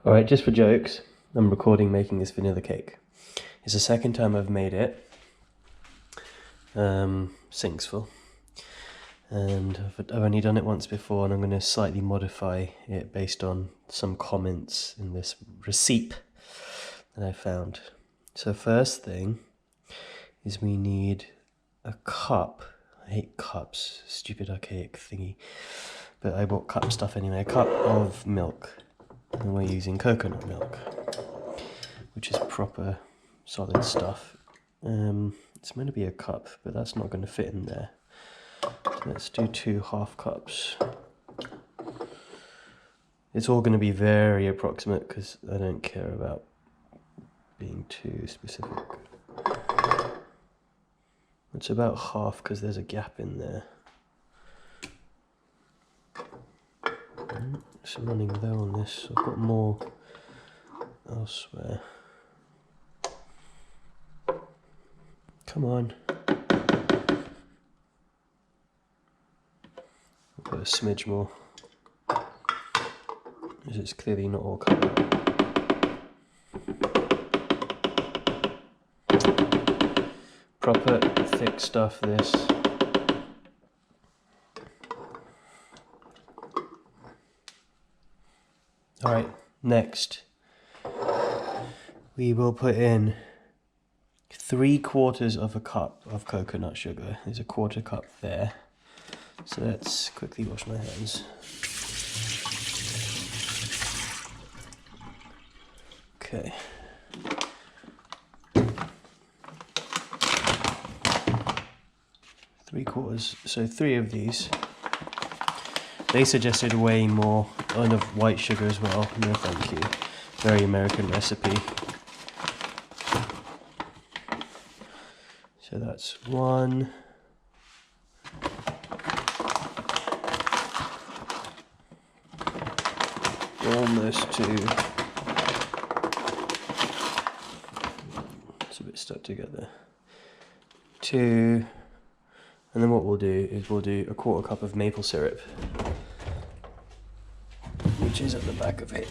Alright, just for jokes, I'm recording making this vanilla cake. It's the second time I've made it. Sink's full. And I've only done it once before, and I'm going to slightly modify it based on some comments in this receipt that I found. So first thing is we need a cup. I hate cups, stupid archaic thingy. But I bought cup stuff anyway. A cup of milk. And we're using coconut milk, which is proper solid stuff. It's meant to be a cup, but that's not going to fit in there. So let's do 2 half cups. It's all going to be very approximate because I don't care about being too specific. It's about half because there's a gap in there. It's running low on this. I've got more elsewhere. Come on. I've got a smidge more. Because it's clearly not all covered. Proper thick stuff, this. Alright, next we will put in 3/4 of a cup of coconut sugar. There's a 1/4 cup there. So let's quickly wash my hands. Okay. Three-quarters, so 3 of these. They suggested way more, and of white sugar as well. No thank you. Very American recipe. So that's 1. Almost 2. It's a bit stuck together. 2. And then what we'll do is we'll do a 1/4 cup of maple syrup, which is at the back of it.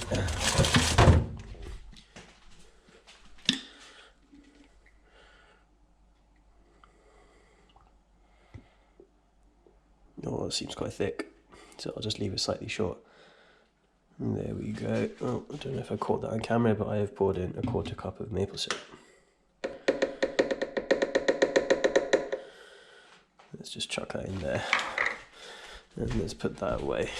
Oh, it seems quite thick, so I'll just leave it slightly short. And there we go. Oh, I don't know if I caught that on camera, but I have poured in a 1/4 cup of maple syrup. Let's just chuck that in there, and let's put that away.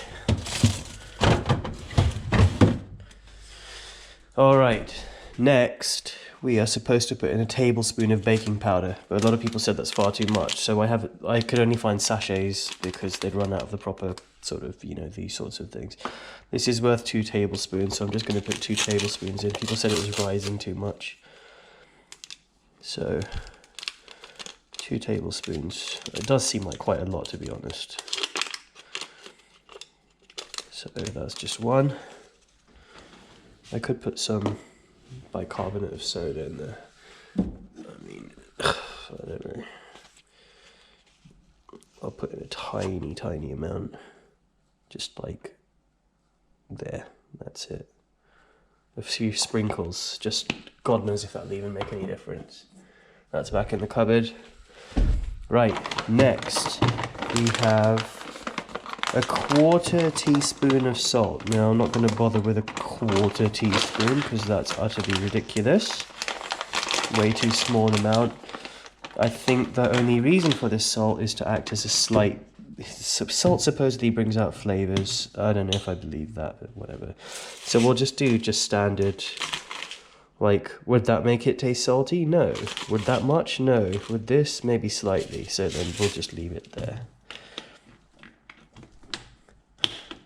Alright, next we are supposed to put in a tablespoon of baking powder, but a lot of people said that's far too much, so I could only find sachets because they'd run out of the proper sort of, you know, these sorts of things. This is worth 2 tablespoons, so I'm just going to put 2 tablespoons in. People said it was rising too much. So 2 tablespoons. It does seem like quite a lot, to be honest. So that's just 1. I could put some bicarbonate of soda in there. I mean, I don't know. I'll put in a tiny, tiny amount. Just like there. That's it. A few sprinkles. Just God knows if that'll even make any difference. That's back in the cupboard. Right, next we have a 1/4 teaspoon of salt. Now, I'm not going to bother with a 1/4 teaspoon because that's utterly ridiculous. Way too small an amount. I think the only reason for this salt is to act as a slight... Salt supposedly brings out flavors. I don't know if I believe that, but whatever. So we'll just do standard... Like, would that make it taste salty? No. Would that much? No. Would this? Maybe slightly. So then we'll just leave it there.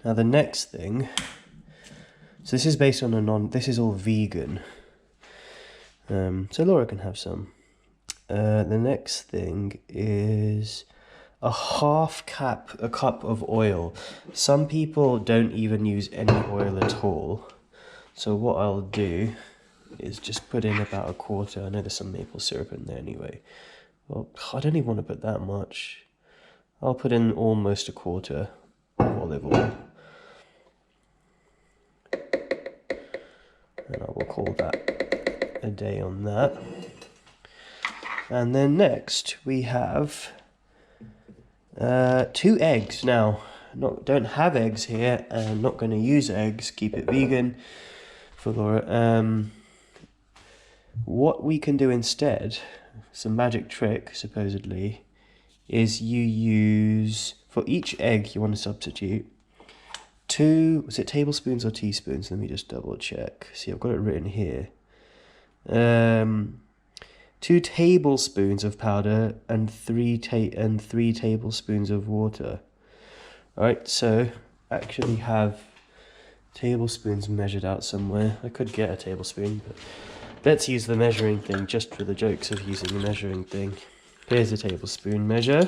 Now the next thing, so this is based on this is all vegan, so Laura can have some. The next thing is a cup of oil. Some people don't even use any oil at all, so what I'll do is just put in about a 1/4. I know there's some maple syrup in there anyway. Well, I don't even want to put that much. I'll put in almost a 1/4 of olive oil. And I will call that a day on that. And then next we have 2 eggs. Now, don't have eggs here, and not going to use eggs. Keep it vegan for Laura. What we can do instead, some magic trick supposedly, is you use, for each egg you want to substitute 2, was it tablespoons or teaspoons? Let me just double check. See, I've got it written here. 2 tablespoons of powder and 3 tablespoons of water. Alright, so actually have tablespoons measured out somewhere. I could get a tablespoon, but let's use the measuring thing just for the jokes of using the measuring thing. Here's a tablespoon measure.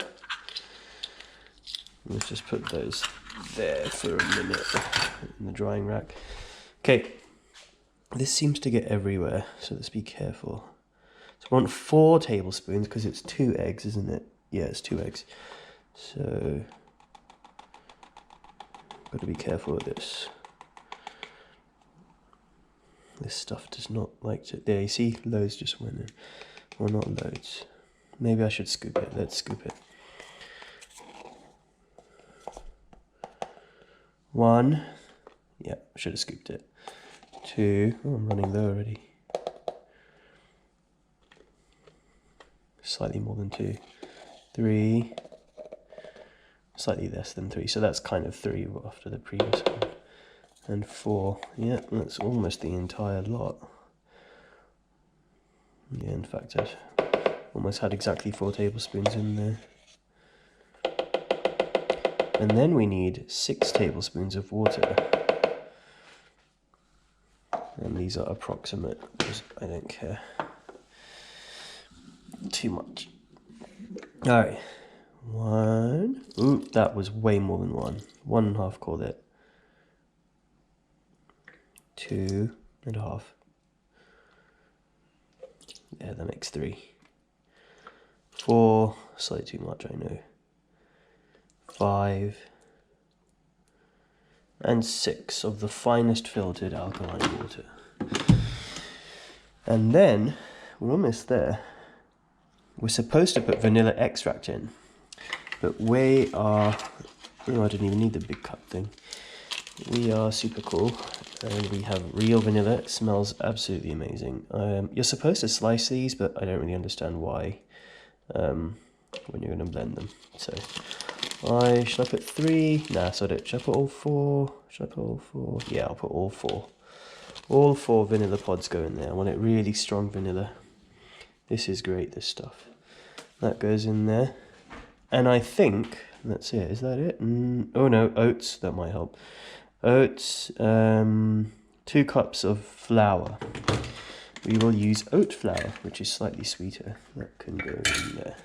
Let's just put those there for a minute in the drying rack. Okay, this seems to get everywhere, so let's be careful. So I want 4 tablespoons because it's 2 eggs, isn't it? Yeah, it's 2 eggs. So got to be careful with this. This stuff does not like to. There, you see, loads just went in. Well, not loads. Maybe I should scoop it. Let's scoop it. 1. Yeah, should have scooped it. 2. Oh, I'm running low already. Slightly more than 2. 3. Slightly less than 3. So that's kind of 3 after the previous one. And 4. Yeah, that's almost the entire lot. Yeah, in fact, I almost had exactly 4 tablespoons in there. And then we need 6 tablespoons of water. And these are approximate, because I don't care too much. Alright. 1. Ooh, that was way more than 1. 1.5, call it. 2.5. Yeah, that makes 3. 4, slightly too much, I know. 5. And 6 of the finest filtered alkaline water. And then, we're almost there. We're supposed to put vanilla extract in, but we are, oh, I didn't even need the big cup thing. We are super cool, and we have real vanilla. It smells absolutely amazing. You're supposed to slice these, but I don't really understand why when you're going to blend them. So, should I put 3? Nah, so should I put all 4? Should I put all 4? Yeah, I'll put all 4. All 4 vanilla pods go in there. I want it really strong vanilla. This is great, this stuff. That goes in there. And I think that's it. Is that it? Oh no, oats. That might help. Oats. 2 cups of flour. We will use oat flour, which is slightly sweeter. That can go in there.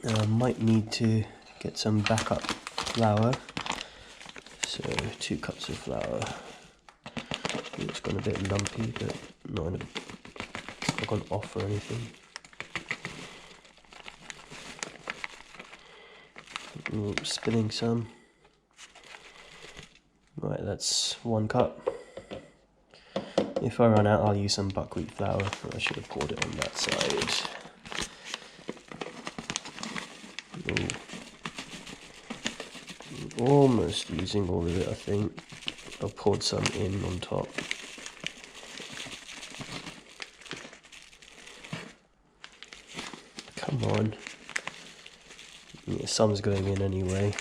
Now I might need to get some backup flour. So 2 cups of flour. It's gone a bit lumpy, but not gone off or anything. Spilling some. Right, that's 1 cup. If I run out, I'll use some buckwheat flour. I should have poured it on that side. Ooh. Almost using all of it, I think. I've poured some in on top. Come on. Yeah, some's going in anyway.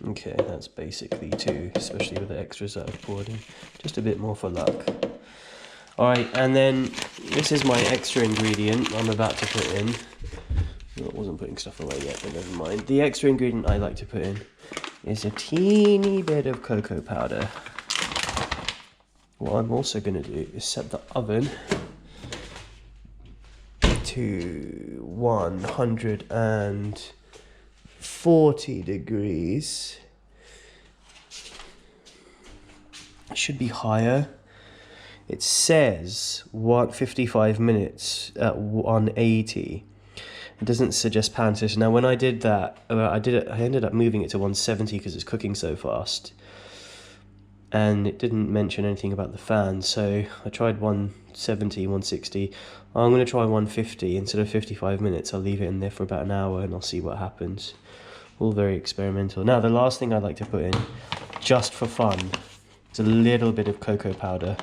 Okay, that's basically 2, especially with the extras that I've poured in. Just a bit more for luck. Alright, and then this is my extra ingredient I'm about to put in. Well, I wasn't putting stuff away yet, but never mind. The extra ingredient I like to put in is a teeny bit of cocoa powder. What I'm also going to do is set the oven to 140 degrees. It should be higher. It says 55 minutes at 180. It doesn't suggest pan position. Now when I did that, I ended up moving it to 170 because it's cooking so fast. And it didn't mention anything about the fan, so I tried 170, 160. I'm going to try 150. Instead of 55 minutes, I'll leave it in there for about an hour and I'll see what happens. All very experimental. Now the last thing I'd like to put in, just for fun, is a little bit of cocoa powder.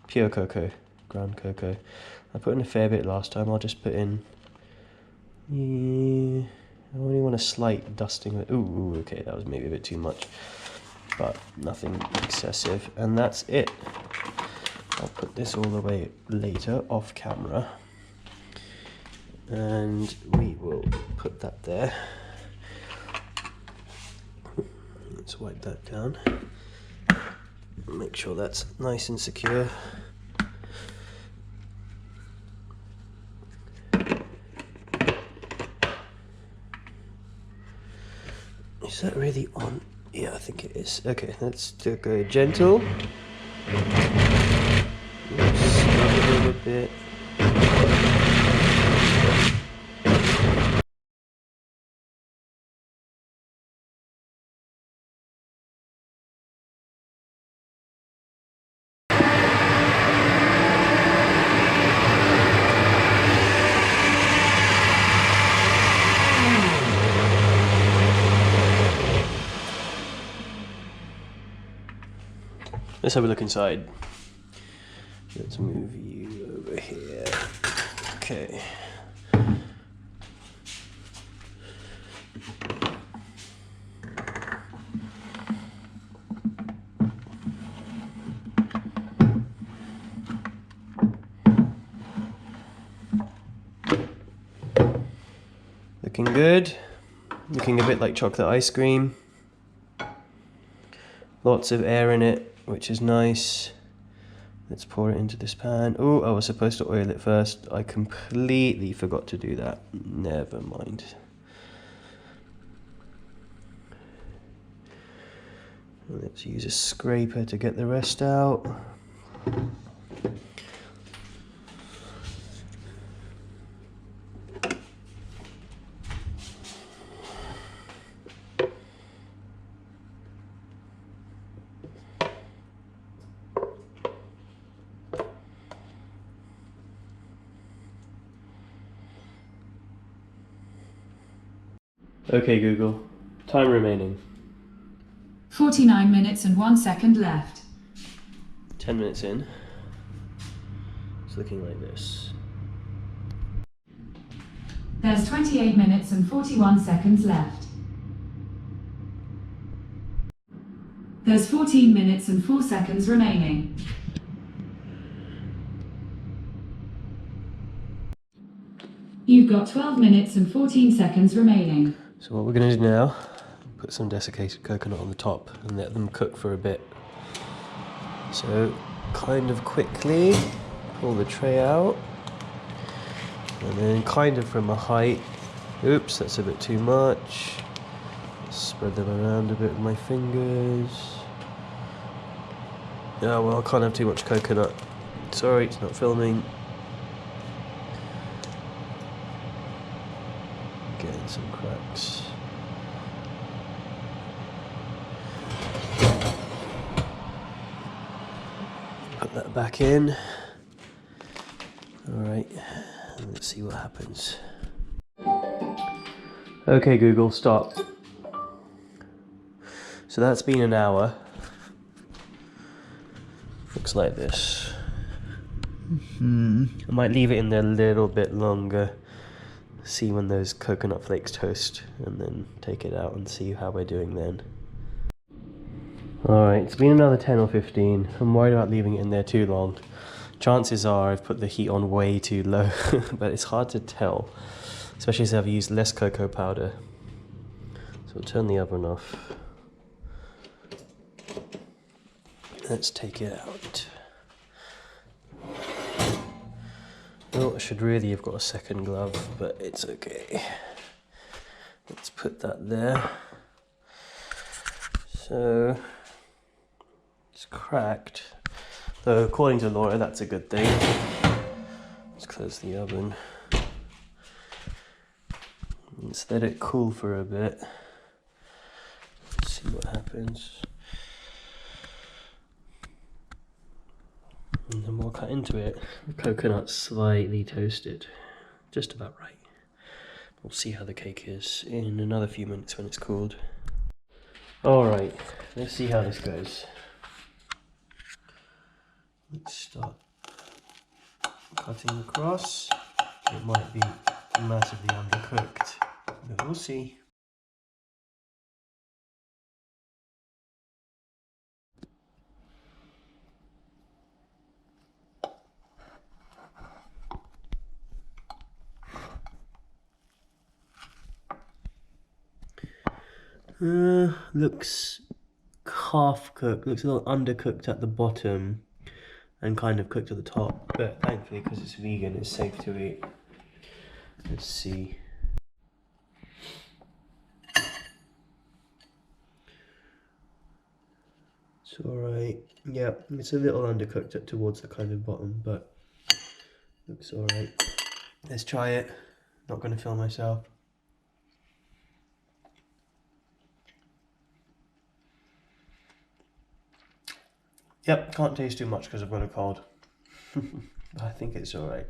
Pure cocoa, ground cocoa. I put in a fair bit last time. I'll just put in... I only want a slight dusting. Ooh, okay, that was maybe a bit too much. But nothing excessive, and that's it. I'll put this all away later off camera, and we will put that there. Let's wipe that down, make sure that's nice and secure. Is that really on? Yeah, I think it is. Okay, let's go gentle. Snug a little bit. Let's have a look inside. Let's move you over here. Okay. Looking good. Looking a bit like chocolate ice cream. Lots of air in it, which is nice. Let's pour it into this pan. Oh, I was supposed to oil it first. I completely forgot to do that. Never mind. Let's use a scraper to get the rest out. Okay, Google. Time remaining. 49 minutes and 1 second left. 10 minutes in. It's looking like this. There's 28 minutes and 41 seconds left. There's 14 minutes and 4 seconds remaining. You've got 12 minutes and 14 seconds remaining. So what we're going to do now, put some desiccated coconut on the top and let them cook for a bit. So kind of quickly pull the tray out and then kind of from a height, oops, that's a bit too much. Spread them around a bit with my fingers. Oh well, I can't have too much coconut. Sorry, it's not filming. Getting some cracks. Put that back in. Alright, let's see what happens. Okay, Google, stop. So that's been an hour. Looks like this. I might leave it in there a little bit longer. See when those coconut flakes toast and then take it out and see how we're doing then. Alright, it's been another 10 or 15. I'm worried about leaving it in there too long. Chances are I've put the heat on way too low, but it's hard to tell, especially as I've used less cocoa powder. So we'll turn the oven off. Let's take it out. Oh, I should really have got a second glove, but it's okay. Let's put that there. So, it's cracked. Though, according to Laura, that's a good thing. Let's close the oven. Let's let it cool for a bit. See what happens. And then we'll cut into it. The coconut slightly toasted, just about right. We'll see how the cake is in another few minutes when it's cooled. Alright, let's see how this goes. Let's start cutting across. It might be massively undercooked, but we'll see. Looks half cooked, looks a little undercooked at the bottom and kind of cooked at the top, but thankfully because it's vegan it's safe to eat. Let's see. It's alright. Yeah, it's a little undercooked towards the kind of bottom, but looks alright. Let's try it. Not going to film myself. Yep, can't taste too much because I've got a cold. I think it's alright.